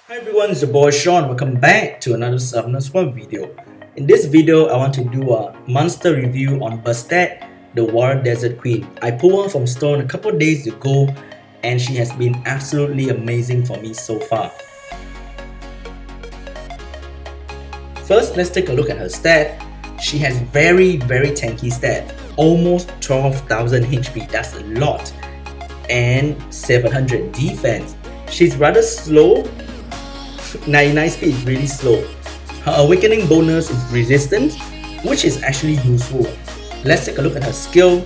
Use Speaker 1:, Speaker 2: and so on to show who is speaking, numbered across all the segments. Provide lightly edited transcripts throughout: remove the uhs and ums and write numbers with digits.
Speaker 1: Hi everyone, it's your boy Sean. Welcome back to another Summoner Swap video. In this video, I want to do a monster review on Bastet, the Warrior Desert Queen. I pulled her from Stone a couple days ago and she has been absolutely amazing for me so far. First, let's take a look at her stat. She has very tanky stat. Almost 12,000 HP, that's a lot. And 700 defense. She's rather slow. 99 speed is really slow. Her awakening bonus is resistance, which is actually useful. Let's take a look at her skill.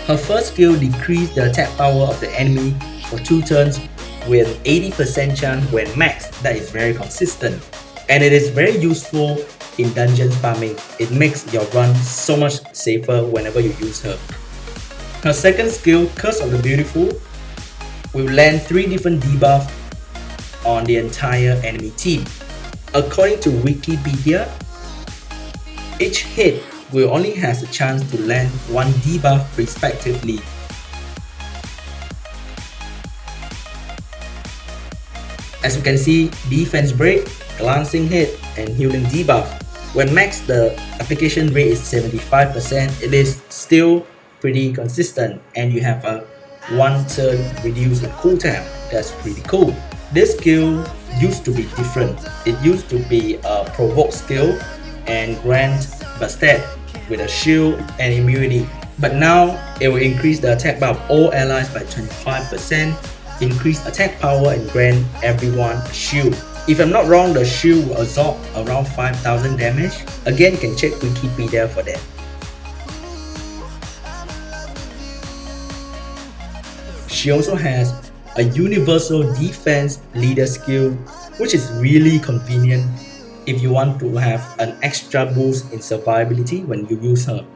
Speaker 1: Her first skill decreases the attack power of the enemy for 2 turns with 80% chance when maxed. That is very consistent. And it is very useful in dungeon farming. It makes your run so much safer whenever you use her. Her second skill, Curse of the Beautiful, will land 3 different debuffs on the entire enemy team. According to Wikipedia, each hit will only has a chance to land 1 debuff respectively. As you can see, defense break, glancing hit, and healing debuff. When max the application rate is 75%, it is still pretty consistent and you have a 1 turn reduced in cooldown. That's pretty cool. This skill used to be different. It used to be a provoke skill and grant Bastet with a shield and immunity. But now it will increase the attack bar of all allies by 25%, increase attack power and grant everyone a shield. If I'm not wrong, the shield will absorb around 5,000 damage. Again, you can check Wikipedia for that. She also has a universal defense leader skill, which is really convenient if you want to have an extra boost in survivability when you use her.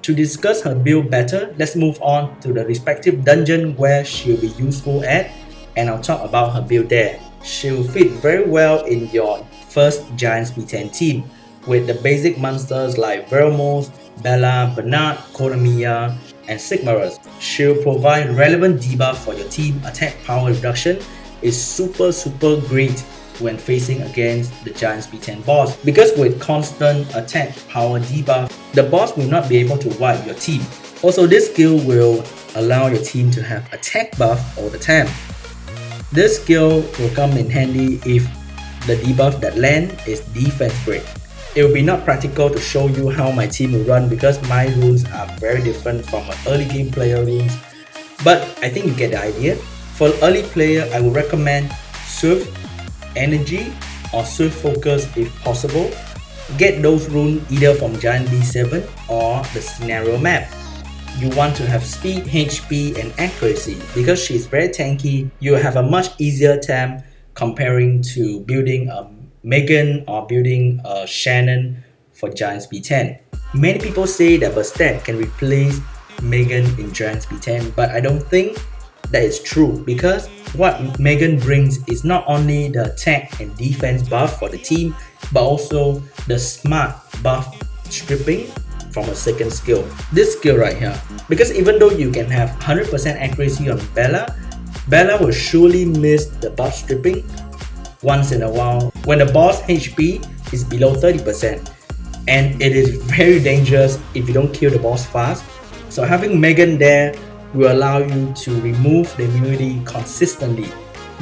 Speaker 1: To discuss her build better, let's move on to the respective dungeon where she'll be useful at, and I'll talk about her build there. She'll fit very well in your first Giants B10 team with the basic monsters like Vermos, Bella, Bernard, Konac, and Sigmarus. She'll provide relevant debuff for your team. Attack power reduction is super great when facing against the Giants B10 boss, because with constant attack power debuff, the boss will not be able to wipe your team. Also, this skill will allow your team to have attack buff all the time. This skill will come in handy if the debuff that land is defense break. It will be not practical to show you how my team will run because my runes are very different from an early game player runes, but I think you get the idea. For early player, I would recommend Swift, Energy, or Swift Focus if possible. Get those runes either from Giant B7 or the scenario map. You want to have speed, HP, and accuracy. Because she is very tanky, you have a much easier time comparing to building a Megan or building a Shannon for Giants B10. Many people say that Bastet can replace Megan in Giants B10, but I don't think that is true, because what Megan brings is not only the attack and defense buff for the team, but also the smart buff stripping from a second skill. This skill right here, because even though you can have 100% accuracy on Bella will surely miss the buff stripping once in a while when the boss HP is below 30%, and it is very dangerous if you don't kill the boss fast. So having Megan there will allow you to remove the immunity consistently.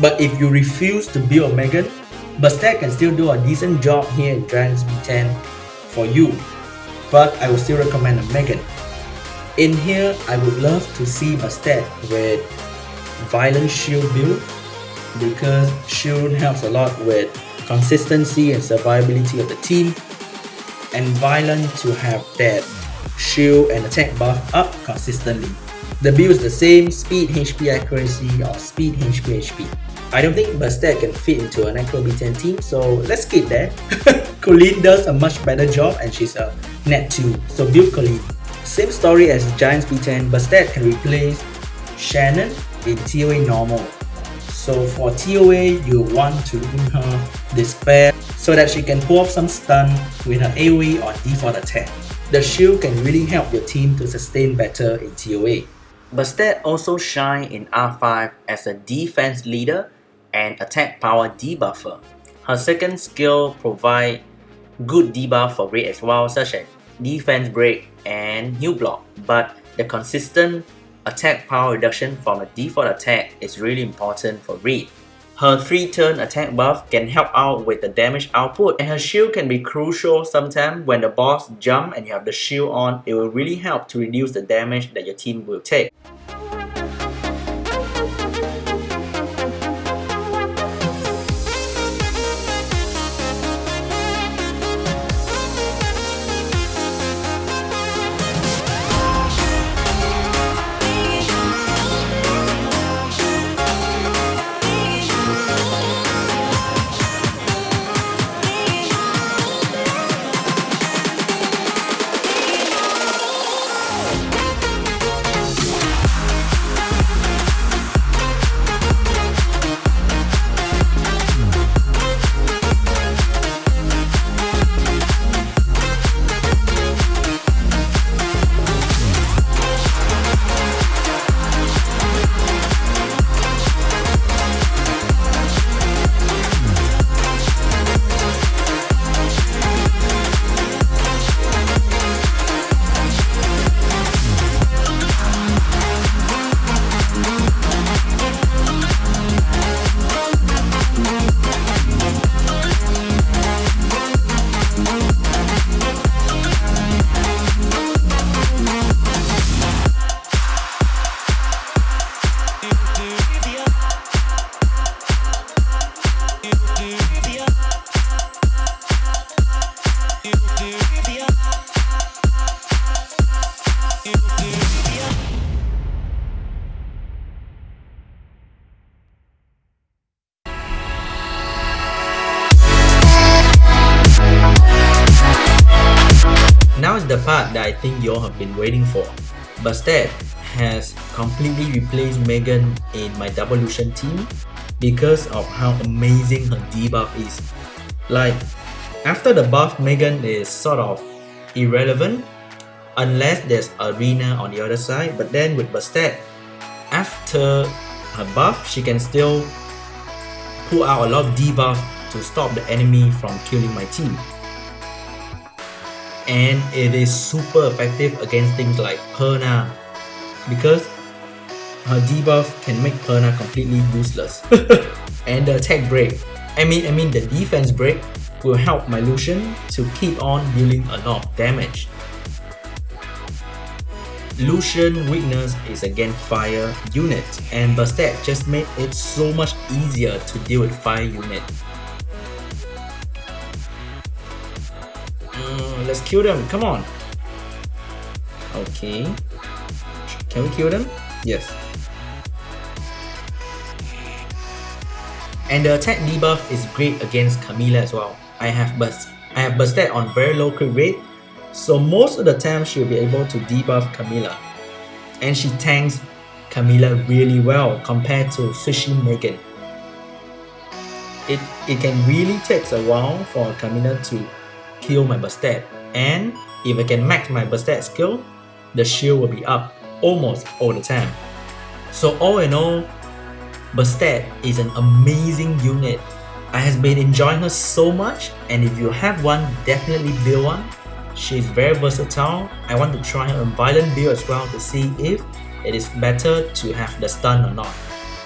Speaker 1: But if you refuse to build a Megan, Bastet can still do a decent job here in Giants B10 for you, but I would still recommend a Megan. In here, I would love to see Bastet with Violent Shield build, because shield helps a lot with consistency and survivability of the team, and Violent to have that shield and attack buff up consistently. The build is the same, speed, HP, accuracy, or speed, HP. I don't think Bastet can fit into an Acro B10 team, so let's skip that. Colleen does a much better job and she's a net 2, so build Colleen. Same story as Giants B10, Bastet can replace Shannon in TOA normal. So for TOA, you want to give her Despair so that she can pull off some stun with her AoE or default attack. The shield can really help your team to sustain better in TOA. Bastet also shine in R5 as a defense leader
Speaker 2: and attack power debuffer. Her second skill provides good debuff for raid as well, such as defense break and heal block, but the consistent attack power reduction from a default attack is really important for raid. Her 3-turn attack buff can help out with the damage output, and her shield can be crucial sometimes when the boss jump and you have the shield on. It will really help to reduce the damage that your team will take. Now is the part that I think you all have been waiting for. Bastet has completely replaced Megan in my Devolution team because of how amazing her debuff is. Like, after the buff, Megan is sort of irrelevant unless there's Arena on the other side, but then with Bastet, after her buff, she can still pull out a lot of debuff to stop the enemy from killing my team. And it is super effective against things like Konac because her debuff can make Konac completely useless. And the attack break, I mean the defense break will help my Lucian to keep on dealing a lot of damage. Lucian weakness is against fire unit, and Bastet just made it so much easier to deal with fire unit. Let's kill them, come on. Okay, can we kill them? Yes. And the attack debuff is great against Camilla as well. I have Bastet on very low crit rate, so most of the time she'll be able to debuff Camilla. And she tanks Camilla really well compared to switching Megan. It can really take a while for Camilla to kill my Bastet, and if I can max my Bastet skill, the shield will be up almost all the time. So all in all, Bastet is an amazing unit. I have been enjoying her so much, and if you have one, definitely build one. She's very versatile. I want to try her violent build as well to see if it is better to have the stun or not.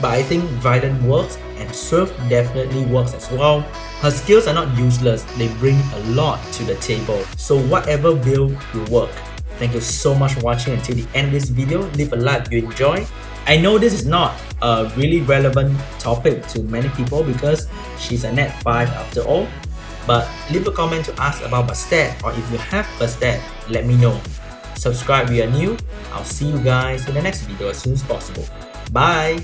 Speaker 2: But I think violent works and Swerve definitely works as well. Her skills are not useless, they bring a lot to the table. So whatever build will work. Thank you so much for watching until the end of this video. Leave a like if you enjoy. I know this is not a really relevant topic to many people because she's a net 5 after all. But leave a comment to ask about Bastet, or if you have Bastet, let me know. Subscribe if you are new. I'll see you guys in the next video as soon as possible. Bye!